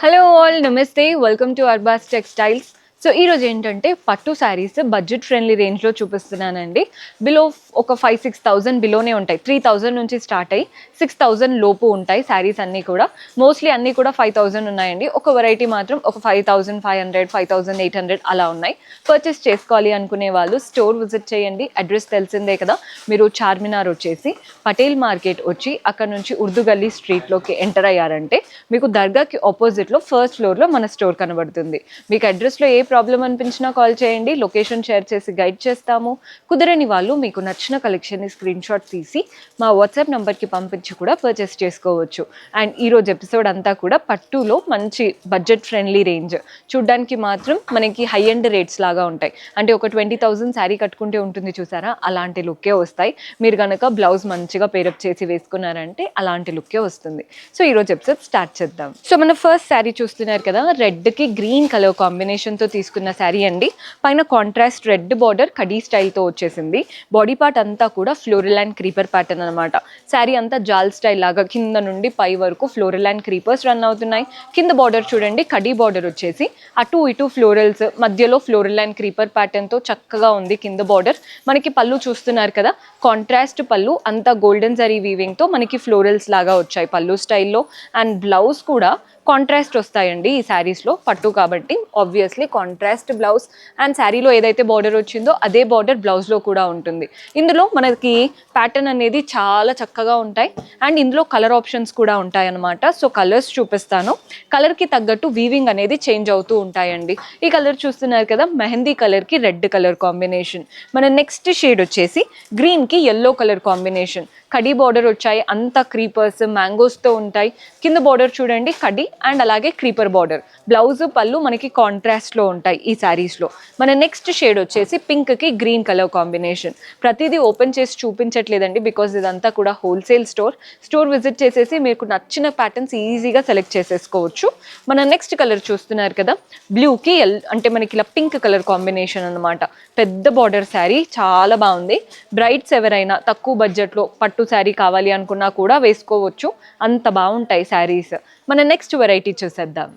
Hello all నమస్తే welcome to Arbaz textiles. So ఈరోజు ఏంటంటే పట్టు శారీస్ బడ్జెట్ ఫ్రెండ్లీ రేంజ్లో చూపిస్తున్నానండి. బిలో ఒక 5-6,000 బిలోనే ఉంటాయి. 3,000 నుంచి స్టార్ట్ అయ్యి 6,000 లోపు ఉంటాయి శారీస్ అన్నీ కూడా. మోస్ట్లీ అన్నీ కూడా 5,000 ఉన్నాయండి. ఒక వెరైటీ మాత్రం ఒక 5,500, 5,800 అలా ఉన్నాయి. పర్చేస్ చేసుకోవాలి అనుకునే వాళ్ళు స్టోర్ విజిట్ చేయండి. అడ్రస్ తెలిసిందే కదా, మీరు చార్మినార్ వచ్చేసి పటేల్ మార్కెట్ వచ్చి అక్కడ నుంచి ఉర్దూ గల్లీ స్ట్రీట్లోకి ఎంటర్ అయ్యారంటే మీకు దర్గాకి ఆపోజిట్లో ఫస్ట్ ఫ్లోర్లో మన స్టోర్ కనబడుతుంది. మీకు అడ్రస్లో ఏ ప్రాబ్లం అనిపించినా కాల్ చేయండి, లొకేషన్ షేర్ చేసి గైడ్ చేస్తాము. కుదరని వాళ్ళు మీకు నచ్చిన కలెక్షన్ని స్క్రీన్ షాట్ తీసి మా వాట్సాప్ నెంబర్కి పంపించి కూడా పర్చేస్ చేసుకోవచ్చు. అండ్ ఈరోజు ఎపిసోడ్ అంతా కూడా పట్టులో మంచి బడ్జెట్ ఫ్రెండ్లీ రేంజ్, చూడ్డానికి మాత్రం మనకి హై ఎండ్ రేట్స్ లాగా ఉంటాయి. అంటే ఒక 20,000 శారీ కట్టుకుంటే ఉంటుంది చూసారా, అలాంటి లుక్కే వస్తాయి. మీరు కనుక బ్లౌజ్ మంచిగా పేరప్ చేసి వేసుకున్నారంటే అలాంటి లుక్కే వస్తుంది. సో ఈరోజు ఎపిసోడ్ స్టార్ట్ చేద్దాం. సో మన ఫస్ట్ శారీ చూస్తున్నారు కదా, రెడ్కి గ్రీన్ కలర్ కాంబినేషన్తో తీసుకున్న శారీ అండి. పైన కాంట్రాస్ట్ రెడ్ బార్డర్ కడీ స్టైల్తో వచ్చేసింది. బాడీ పార్ట్ అంతా కూడా ఫ్లోరల్ అండ్ క్రీపర్ ప్యాటర్న్ అనమాట. శారీ అంతా జాల్ స్టైల్ లాగా కింద నుండి పై వరకు ఫ్లోరల్ అండ్ క్రీపర్స్ రన్ అవుతున్నాయి. కింద బార్డర్ చూడండి, కడీ బార్డర్ వచ్చేసి అటు ఇటు ఫ్లోరల్స్, మధ్యలో ఫ్లోరల్ అండ్ క్రీపర్ ప్యాటర్న్తో చక్కగా ఉంది. కింద బార్డర్ మనకి పళ్ళు చూస్తున్నారు కదా, కాంట్రాస్ట్ పళ్ళు అంతా గోల్డెన్ జరీ వీవింగ్తో మనకి ఫ్లోరల్స్ లాగా వచ్చాయి పళ్ళు స్టైల్లో. అండ్ బ్లౌజ్ కూడా కాంట్రాస్ట్ వస్తాయండి ఈ శారీస్లో, పట్టు కాబట్టి ఆబ్వియస్లీ కాంట్రాస్ట్ బ్లౌజ్. అండ్ శారీలో ఏదైతే బార్డర్ వచ్చిందో అదే బార్డర్ బ్లౌజ్లో కూడా ఉంటుంది. ఇందులో మనకి ప్యాటర్న్ అనేది చాలా చక్కగా ఉంటాయి. అండ్ ఇందులో కలర్ ఆప్షన్స్ కూడా ఉంటాయి అన్నమాట. సో కలర్స్ చూపిస్తాను, కలర్కి తగ్గట్టు వీవింగ్ అనేది చేంజ్ అవుతూ ఉంటాయండి. ఈ కలర్ చూస్తున్నారు కదా, మెహందీ కలర్కి రెడ్ కలర్ కాంబినేషన్. మన నెక్స్ట్ షేడ్ వచ్చేసి గ్రీన్కి yellow colour combination. Khadi border వచ్చాయి, అంతా క్రీపర్స్ మ్యాంగోస్తో ఉంటాయి. కింద బార్డర్ చూడండి కడీ అండ్ అలాగే క్రీపర్ బార్డర్. బ్లౌజ్ పళ్ళు మనకి కాంట్రాస్ట్లో ఉంటాయి ఈ శారీస్లో. మన నెక్స్ట్ షేడ్ వచ్చేసి పింక్కి గ్రీన్ కలర్ కాంబినేషన్. ప్రతిదీ ఓపెన్ చేసి చూపించట్లేదండి బికాజ్ ఇదంతా కూడా హోల్సేల్ స్టోర్ విజిట్ చేసేసి మీకు నచ్చిన ప్యాటర్న్స్ ఈజీగా సెలెక్ట్ చేసేసుకోవచ్చు. మన నెక్స్ట్ కలర్ చూస్తున్నారు కదా, బ్లూకి అంటే మనకి ఇలా పింక్ కలర్ కాంబినేషన్ అనమాట. పెద్ద బార్డర్ శారీ, చాలా బాగుంది. బ్రైడ్స్ ఎవరైనా తక్కువ బడ్జెట్లో పట్టు శారీ కావాలి అనుకున్నా కూడా వేసుకోవచ్చు, అంత బాగుంటాయి శారీస్. మన నెక్స్ట్ వెరైటీ చూసేద్దాం.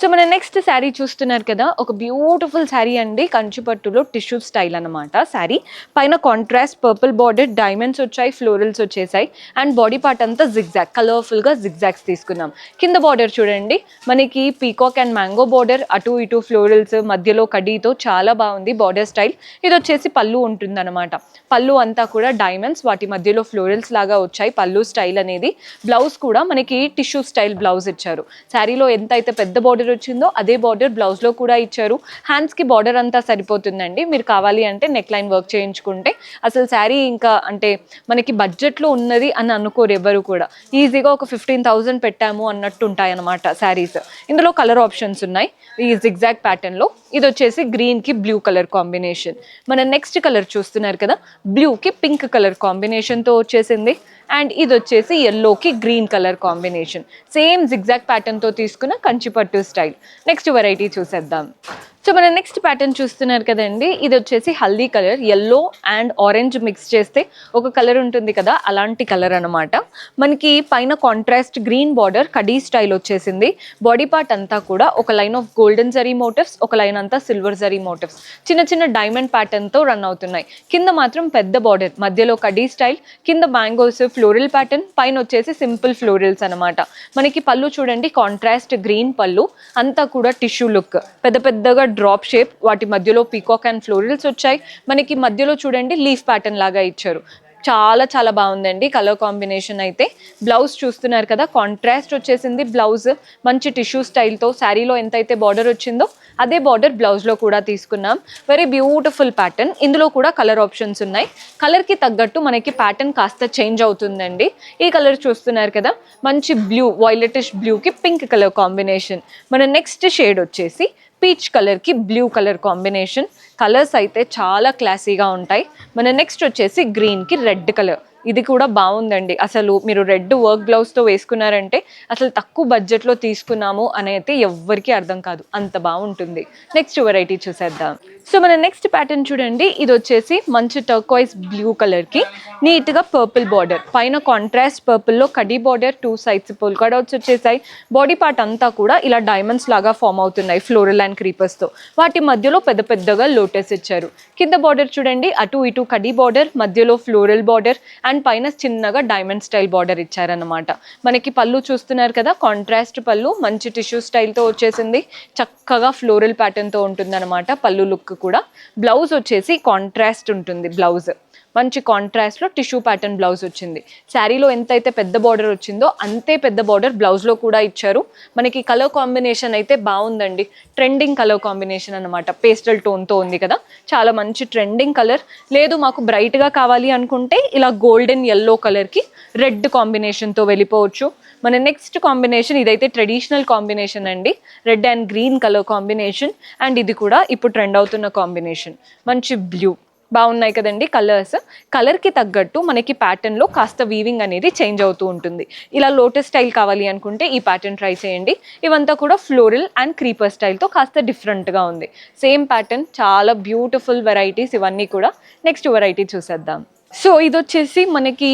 సో మన నెక్స్ట్ శారీ చూస్తున్నారు కదా, ఒక బ్యూటిఫుల్ శారీ అండి. కంచిపట్టులో టిష్యూ స్టైల్ అనమాట శారీ. పైన కాంట్రాస్ట్ పర్పుల్ బార్డర్, డైమండ్స్ వచ్చాయి, ఫ్లోరల్స్ వచ్చేసాయి. అండ్ బాడీ పార్ట్ అంతా జిగ్జాగ్, కలర్ఫుల్గా జిగ్జాగ్స్ తీసుకున్నాం. కింద బార్డర్ చూడండి మనకి పీకాక్ అండ్ మ్యాంగో బార్డర్, అటు ఇటు ఫ్లోరల్స్, మధ్యలో కడీతో చాలా బాగుంది బార్డర్ స్టైల్. ఇది వచ్చేసి పళ్ళు ఉంటుందన్నమాట. పళ్ళు అంతా కూడా డైమండ్స్, వాటి మధ్యలో ఫ్లోరల్స్ లాగా వచ్చాయి పళ్ళు స్టైల్ అనేది. బ్లౌజ్ కూడా మనకి టిష్యూ స్టైల్ బ్లౌజ్ ఇచ్చారు. శారీలో ఎంత అయితే పెద్ద బార్డర్ వచ్చిందో అదే బార్డర్ బ్లౌజ్లో కూడా ఇచ్చారు. హ్యాండ్స్కి బార్డర్ అంతా సరిపోతుందండి. మీరు కావాలి అంటే నెక్ లైన్ వర్క్ చేయించుకుంటే అసలు శారీ ఇంకా అంటే మనకి బడ్జెట్లో ఉన్నది అని అనుకోరు ఎవరు కూడా. ఈజీగా ఒక 15,000 పెట్టాము అన్నట్టు ఉంటాయి అన్నమాట శారీస్. ఇందులో కలర్ ఆప్షన్స్ ఉన్నాయి ఈ జిగ్జాగ్ ప్యాటర్న్లో. ఇది వచ్చేసి గ్రీన్కి బ్లూ కలర్ కాంబినేషన్. మన నెక్స్ట్ కలర్ చూస్తున్నారు కదా, బ్లూకి పింక్ కలర్ కాంబినేషన్తో వచ్చేసింది. అండ్ ఇది వచ్చేసి ఎల్లోకి green colour combination. Same zigzag ప్యాటర్న్తో తీసుకున్న కంచిపట్టు స్టైల్. నెక్స్ట్ వెరైటీ చూసేద్దాం. సో మన నెక్స్ట్ ప్యాటర్న్ చూస్తున్నారు కదండి, ఇది వచ్చేసి హల్దీ colour, yellow and orange mix చేస్తే ఒక కలర్ ఉంటుంది కదా, అలాంటి కలర్ అనమాట. మనకి పైన కాంట్రాస్ట్ గ్రీన్ బార్డర్ కడీ స్టైల్ వచ్చేసింది. బాడీ పార్ట్ అంతా కూడా ఒక line of golden zari motifs, ఒక లైన్ అంతా సిల్వర్ జరీ మోటివ్స్, చిన్న చిన్న డైమండ్ ప్యాటర్న్తో రన్ అవుతున్నాయి. కింద మాత్రం పెద్ద బార్డర్, మధ్యలో కడీ స్టైల్, కింద మ్యాంగోస్ ఫ్లోరల్ ప్యాటర్న్, పైన వచ్చేసి సింపుల్ ఫ్లోరల్స్ అనమాట. మనకి పళ్ళు చూడండి, కాంట్రాస్ట్ గ్రీన్ పళ్ళు, అంతా కూడా టిష్యూ లుక్, పెద్ద పెద్దగా డ్రాప్ షేప్, వాటి మధ్యలో పీకాక్ అండ్ ఫ్లోరల్స్ వచ్చాయి. మనకి మధ్యలో చూడండి లీఫ్ ప్యాటర్న్ లాగా ఇచ్చారు. చాలా చాలా బాగుందండి కలర్ కాంబినేషన్ అయితే. బ్లౌజ్ చూస్తున్నారు కదా, కాంట్రాస్ట్ వచ్చేసింది బ్లౌజ్, మంచి టిష్యూ స్టైల్తో. శారీలో ఎంతైతే బార్డర్ వచ్చిందో అదే బార్డర్ బ్లౌజ్లో కూడా తీసుకున్నాం. Very beautiful pattern. ఇందులో కూడా కలర్ ఆప్షన్స్ ఉన్నాయి. కలర్కి తగ్గట్టు మనకి ప్యాటర్న్ కాస్త చేంజ్ అవుతుందండి. ఈ కలర్ చూస్తున్నారు కదా, మంచి బ్లూ, వైలెటిష్ బ్లూకి పింక్ కలర్ కాంబినేషన్. మన నెక్స్ట్ షేడ్ వచ్చేసి పీచ్ కలర్కి బ్లూ కలర్ కాంబినేషన్. కలర్స్ అయితే చాలా క్లాసీగా ఉంటాయి. మన నెక్స్ట్ వచ్చేసి గ్రీన్కి రెడ్ కలర్, ఇది కూడా బాగుందండి. అసలు మీరు రెడ్ వర్క్ బ్లౌజ్తో వేసుకున్నారంటే అసలు తక్కువ బడ్జెట్లో తీసుకున్నాము అని అయితే ఎవ్వరికీ అర్థం కాదు, అంత బాగుంటుంది. నెక్స్ట్ వెరైటీ చూసేద్దాం. సో మన నెక్స్ట్ ప్యాటర్న్ చూడండి, ఇది వచ్చేసి మంచి టర్క్వైజ్ బ్లూ కలర్కి నీట్గా పర్పుల్ బార్డర్, పైన కాంట్రాస్ట్ పర్పుల్లో కడీ బార్డర్, 2 సైడ్స్ పోల్కా డాట్స్ వచ్చేసాయి. బాడీ పార్ట్ అంతా కూడా ఇలా డైమండ్స్ లాగా ఫామ్ అవుతున్నాయి ఫ్లోరల్ అండ్ క్రీపర్స్తో. వాటి మధ్యలో పెద్ద పెద్దగా లోటస్ ఇచ్చారు. కింద బార్డర్ చూడండి, అటు ఇటు కడీ బార్డర్, మధ్యలో ఫ్లోరల్ బార్డర్ అండ్ పైన చిన్నగా డైమండ్ స్టైల్ బార్డర్ ఇచ్చారనమాట. మనకి పళ్ళు చూస్తున్నారు కదా, కాంట్రాస్ట్ పళ్ళు మంచి టిష్యూ స్టైల్తో వచ్చేసింది. చక్కగా ఫ్లోరల్ ప్యాటర్న్తో ఉంటుంది అనమాట పళ్ళు లుక్ కూడా. బ్లౌజ్ వచ్చేసి కాంట్రాస్ట్ ఉంటుంది, బ్లౌజ్ మంచి కాంట్రాస్ట్లో టిష్యూ ప్యాటర్న్ బ్లౌజ్ వచ్చింది. శారీలో ఎంతైతే పెద్ద బార్డర్ వచ్చిందో అంతే పెద్ద బార్డర్ బ్లౌజ్లో కూడా ఇచ్చారు. మనకి కలర్ కాంబినేషన్ అయితే బాగుందండి, ట్రెండింగ్ కలర్ కాంబినేషన్ అనమాట. పేస్టల్ టోన్తో ఉంది కదా, చాలా మంచి ట్రెండింగ్ కలర్. లేదు మాకు బ్రైట్గా కావాలి అనుకుంటే ఇలా గోల్డెన్ ఎల్లో కలర్కి రెడ్ కాంబినేషన్తో వెళ్ళిపోవచ్చు. మన నెక్స్ట్ కాంబినేషన్ ఇదైతే ట్రెడిషనల్ కాంబినేషన్ అండి, red and green colour combination. And ఇది కూడా ఇప్పుడు ట్రెండ్ అవుతున్న కాంబినేషన్, మంచి బ్లూ. బాగున్నాయి కదండి కలర్స్. కలర్కి తగ్గట్టు మనకి ప్యాటర్న్లో కాస్త వీవింగ్ అనేది చేంజ్ అవుతూ ఉంటుంది. ఇలా లోటస్ స్టైల్ కావాలి అనుకుంటే ఈ ప్యాటర్న్ ట్రై చేయండి. ఇవంతా కూడా ఫ్లోరల్ అండ్ క్రీపర్ స్టైల్తో కాస్త డిఫరెంట్గా ఉంది. సేమ్ ప్యాటర్న్, చాలా బ్యూటిఫుల్ వెరైటీస్ ఇవన్నీ కూడా. నెక్స్ట్ వెరైటీ చూసేద్దాం. సో ఇది వచ్చేసి మనకి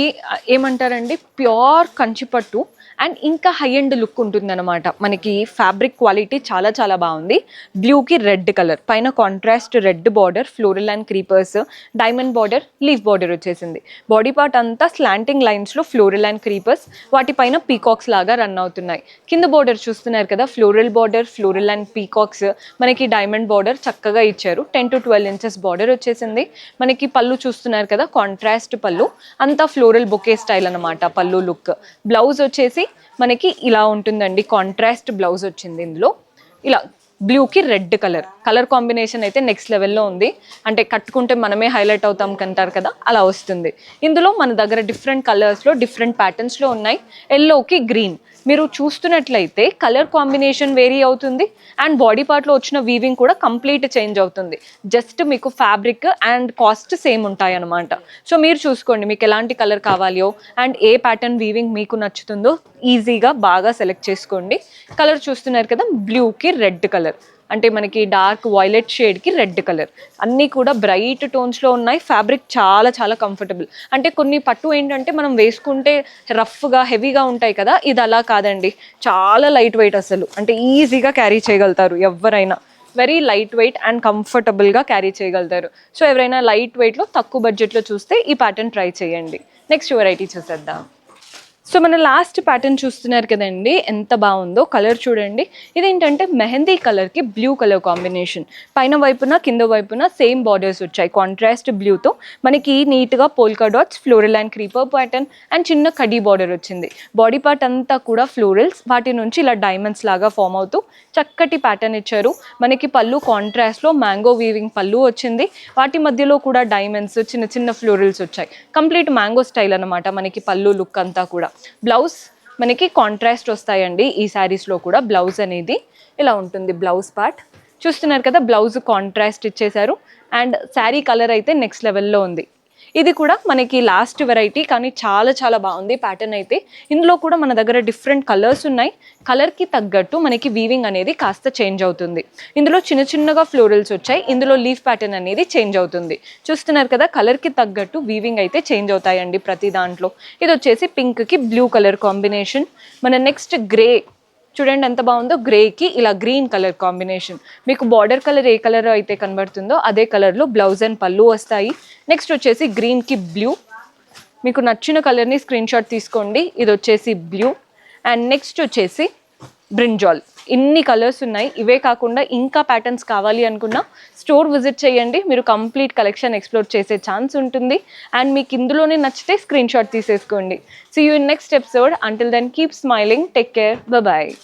ఏమంటారండి, ప్యూర్ కంచిపట్టు అండ్ ఇంకా హై ఎండ్ లుక్ ఉంటుందన్నమాట. మనకి ఫ్యాబ్రిక్ క్వాలిటీ చాలా చాలా బాగుంది. బ్లూకి రెడ్ కలర్, పైన contrast red border, floral and creepers, diamond border, leaf border వచ్చేసింది. బాడీ పార్ట్ అంతా స్లాంటింగ్ లైన్స్లో ఫ్లోరల్ అండ్ క్రీపర్స్, వాటిపైన పీకాక్స్ లాగా రన్ అవుతున్నాయి. కింద బార్డర్ చూస్తున్నారు కదా, floral border, floral and peacocks, మనకి డైమండ్ బార్డర్ చక్కగా ఇచ్చారు. 10 to 12 ఇంచెస్ బార్డర్ వచ్చేసింది. మనకి పళ్ళు చూస్తున్నారు కదా, కాంట్రాస్ట్ పళ్ళు, అంతా ఫ్లోరల్ బొకే స్టైల్ అనమాట పళ్ళు లుక్. బ్లౌజ్ వచ్చేసి మనకి ఇలా ఉంటుందండి, కాంట్రాస్ట్ బ్లౌజ్ వచ్చింది. ఇందులో ఇలా బ్లూకి రెడ్ కలర్ కాంబినేషన్ అయితే నెక్స్ట్ లెవెల్లో ఉంది. అంటే కట్టుకుంటే మనమే హైలైట్ అవుతాం కంటారు కదా, అలా వస్తుంది. ఇందులో మన దగ్గర డిఫరెంట్ కలర్స్లో డిఫరెంట్ ప్యాటర్న్స్లో ఉన్నాయి. ఎల్లోకి గ్రీన్, మీరు చూస్తున్నట్లయితే కలర్ కాంబినేషన్ వేరీ అవుతుంది అండ్ బాడీ పార్ట్లో వచ్చిన వీవింగ్ కూడా కంప్లీట్ చేంజ్ అవుతుంది. జస్ట్ మీకు ఫ్యాబ్రిక్ అండ్ కాస్ట్ సేమ్ ఉంటాయి అన్నమాట. సో మీరు చూసుకోండి మీకు ఎలాంటి కలర్ కావాలో అండ్ ఏ ప్యాటర్న్ వీవింగ్ మీకు నచ్చుతుందో ఈజీగా బాగా సెలెక్ట్ చేసుకోండి. కలర్ చూస్తున్నారు కదా, బ్లూకి రెడ్ కలర్, అంటే మనకి డార్క్ వైలెట్ షేడ్కి రెడ్ కలర్, అన్నీ కూడా బ్రైట్ టోన్స్లో ఉన్నాయి. ఫ్యాబ్రిక్ చాలా చాలా కంఫర్టబుల్. అంటే కొన్ని పట్టు ఏంటంటే మనం వేసుకుంటే రఫ్గా హెవీగా ఉంటాయి కదా, ఇది అలా కాదండి, చాలా లైట్ వెయిట్. అసలు అంటే ఈజీగా క్యారీ చేయగలుగుతారు ఎవరైనా. వెరీ లైట్ వెయిట్ అండ్ కంఫర్టబుల్గా క్యారీ చేయగలుగుతారు. సో ఎవరైనా లైట్ వెయిట్లో తక్కువ బడ్జెట్లో చూస్తే ఈ ప్యాటర్న్ ట్రై చేయండి. నెక్స్ట్ వెరైటీ చూసేద్దాం. సో మన లాస్ట్ ప్యాటర్న్ చూస్తున్నారు కదండి, ఎంత బాగుందో. కలర్ చూడండి, ఇదేంటంటే మెహందీ కలర్కి బ్లూ కలర్ కాంబినేషన్. పైన వైపున కింద వైపున సేమ్ బార్డర్స్ వచ్చాయి కాంట్రాస్ట్ బ్లూతో. మనకి నీట్గా polka dots, floral and creeper pattern and చిన్న కడీ బార్డర్ వచ్చింది. బాడీ పార్ట్ అంతా కూడా ఫ్లోరల్స్, వాటి నుంచి ఇలా డైమండ్స్ లాగా ఫామ్ అవుతూ చక్కటి ప్యాటర్న్ ఇచ్చారు. మనకి పళ్ళు కాంట్రాస్ట్లో మ్యాంగో వీవింగ్ పళ్ళు వచ్చింది. వాటి మధ్యలో కూడా డైమండ్స్, చిన్న చిన్న ఫ్లోరల్స్ వచ్చాయి. కంప్లీట్ మ్యాంగో స్టైల్ అనమాట మనకి పళ్ళు లుక్ అంతా కూడా. బ్లౌజ్ మనకి కాంట్రాస్ట్ వస్తాయండి ఈ శారీస్లో కూడా. బ్లౌజ్ అనేది ఇలా ఉంటుంది. బ్లౌజ్ పార్ట్ చూస్తున్నారు కదా, బ్లౌజ్ కాంట్రాస్ట్ ఇచ్చేశారు అండ్ శారీ కలర్ అయితే నెక్స్ట్ లెవెల్లో ఉంది. ఇది కూడా మనకి లాస్ట్ వెరైటీ, కానీ చాలా చాలా బాగుంది ప్యాటర్న్ అయితే. ఇందులో కూడా మన దగ్గర డిఫరెంట్ కలర్స్ ఉన్నాయి. కలర్కి తగ్గట్టు మనకి వీవింగ్ అనేది కాస్త చేంజ్ అవుతుంది. ఇందులో చిన్న చిన్నగా ఫ్లోరల్స్ వచ్చాయి, ఇందులో లీఫ్ ప్యాటర్న్ అనేది చేంజ్ అవుతుంది. చూస్తున్నారు కదా, కలర్కి తగ్గట్టు వీవింగ్ అయితే చేంజ్ అవుతాయండి ప్రతి దాంట్లో. ఇది వచ్చేసి పింక్కి బ్లూ కలర్ కాంబినేషన్. మన నెక్స్ట్ గ్రే చూడండి ఎంత బాగుందో, గ్రేకి ఇలా గ్రీన్ కలర్ కాంబినేషన్. మీకు బార్డర్ కలర్ ఏ కలర్ అయితే కనబడుతుందో అదే కలర్లో బ్లౌజ్ అండ్ పళ్ళు వస్తాయి. నెక్స్ట్ వచ్చేసి గ్రీన్కి బ్లూ, మీకు నచ్చిన కలర్ని స్క్రీన్ షాట్ తీసుకోండి. ఇది వచ్చేసి బ్లూ అండ్ నెక్స్ట్ వచ్చేసి బ్రింజాల్. ఇన్ని కలర్స్ ఉన్నాయి. ఇవే కాకుండా ఇంకా ప్యాటర్న్స్ కావాలి అనుకున్నా స్టోర్ విజిట్ చేయండి, మీరు కంప్లీట్ కలెక్షన్ ఎక్స్ప్లోర్ చేసే ఛాన్స్ ఉంటుంది. అండ్ మీకు ఇందులోనే నచ్చితే స్క్రీన్ షాట్ తీసేసుకోండి. See you in next episode. Until then keep smiling, take care, bye.